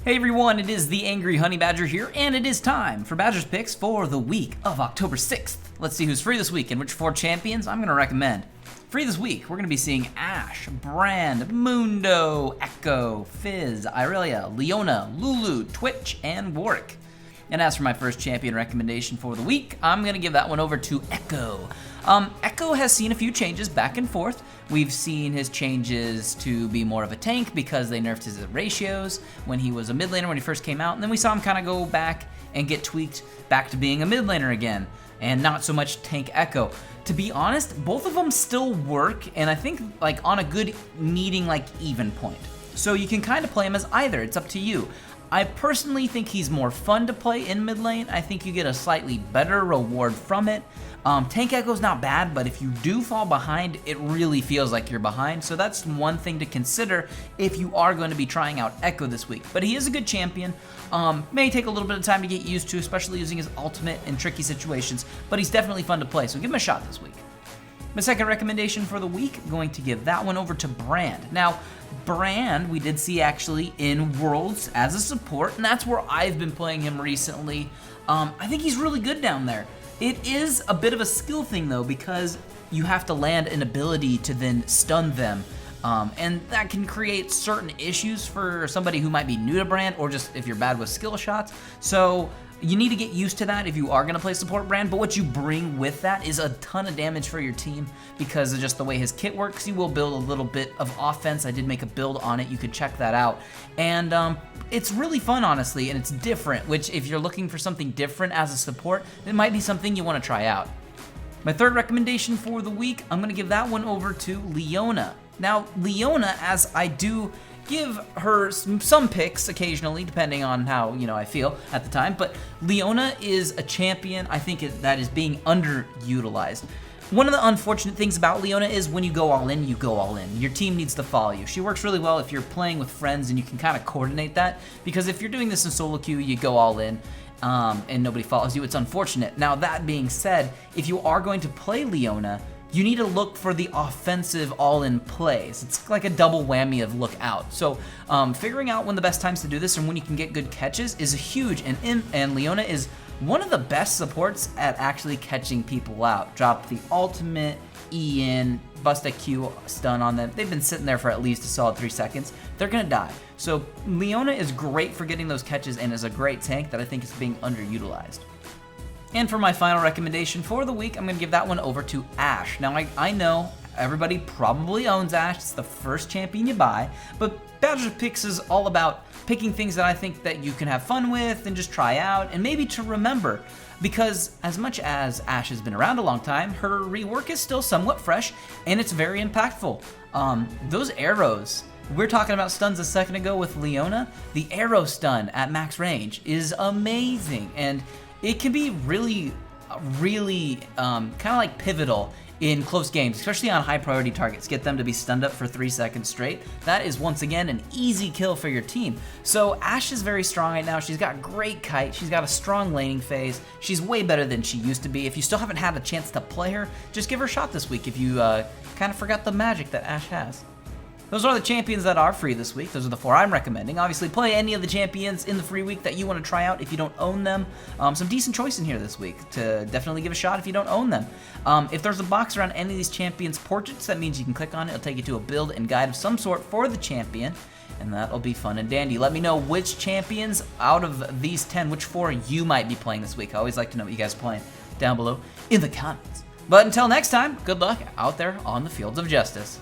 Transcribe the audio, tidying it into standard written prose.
Hey everyone, it is the Angry Honey Badger here, and it is time for Badger's Picks for the week of October 6th. Let's see who's free this week and which 4 champions I'm going to recommend. Free this week, we're going to be seeing Ashe, Brandt, Mundo, Echo, Fizz, Irelia, Leona, Lulu, Twitch, and Warwick. And as for my first champion recommendation for the week, I'm going to give that one over to Echo. Echo has seen a few changes back and forth. We've seen his changes to be more of a tank because they nerfed his ratios when he was a mid laner when he first came out, and then we saw him kind of go back and get tweaked back to being a mid laner again, and not so much tank Echo. To be honest, both of them still work, and I think like on a good needing like even point. So you can kind of play him as either, it's up to you. I personally think he's more fun to play in mid lane. I think you get a slightly better reward from it. Tank Echo's not bad, but if you do fall behind, it really feels like you're behind. So that's one thing to consider if you are going to be trying out Echo this week. But he is a good champion. May take a little bit of time to get used to, especially using his ultimate in tricky situations, but he's definitely fun to play, so give him a shot this week. My second recommendation for the week, going to give that one over to Brandt. Now, Brandt, we did see actually in Worlds as a support, and that's where I've been playing him recently. I think he's really good down there. It is a bit of a skill thing though, because you have to land an ability to then stun them. And that can create certain issues for somebody who might be new to Brandt, or just if you're bad with skill shots. So you need to get used to that if you are going to play support Brandt, but what you bring with that is a ton of damage for your team because of just the way his kit works. You will build a little bit of offense. I did make a build on it. You could check that out. And it's really fun, honestly, and it's different, which if you're looking for something different as a support, it might be something you want to try out. My third recommendation for the week, I'm going to give that one over to Leona. Now, Leona, as I do give her some picks occasionally, depending on how, I feel at the time, but Leona is a champion, I think, that is being underutilized. One of the unfortunate things about Leona is when you go all in, you go all in. Your team needs to follow you. She works really well if you're playing with friends and you can kind of coordinate that, because if you're doing this in solo queue, you go all in and nobody follows you. It's unfortunate. Now, that being said, if you are going to play Leona, you need to look for the offensive all-in plays. It's like a double whammy of look out. So figuring out when the best times to do this and when you can get good catches is huge, and Leona is one of the best supports at actually catching people out. Drop the ultimate, E in, bust a Q stun on them. They've been sitting there for at least a solid 3 seconds. They're gonna die. So Leona is great for getting those catches and is a great tank that I think is being underutilized. And for my final recommendation for the week, I'm going to give that one over to Ashe. Now, I know everybody probably owns Ashe. It's the first champion you buy. But Badger's Picks is all about picking things that I think that you can have fun with and just try out and maybe to remember. Because as much as Ashe has been around a long time, her rework is still somewhat fresh and it's very impactful. Those arrows, we're talking about stuns a second ago with Leona. The arrow stun at max range is amazing, and it can be really kind of like pivotal in close games, especially on high priority targets. Get them to be stunned up for 3 seconds straight. That is once again an easy kill for your team. So Ashe is very strong right now. She's got great kite. She's got a strong laning phase. She's way better than she used to be. If you still haven't had a chance to play her, just give her a shot this week if you kind of forgot the magic that Ashe has. Those are the champions that are free this week. Those are the 4 I'm recommending. Obviously, play any of the champions in the free week that you want to try out if you don't own them. Some decent choice in here this week to definitely give a shot if you don't own them. If there's a box around any of these champions' portraits, that means you can click on it. It'll take you to a build and guide of some sort for the champion, and that'll be fun and dandy. Let me know which champions out of these 10, which 4 you might be playing this week. I always like to know what you guys are playing down below in the comments. But until next time, good luck out there on the fields of justice.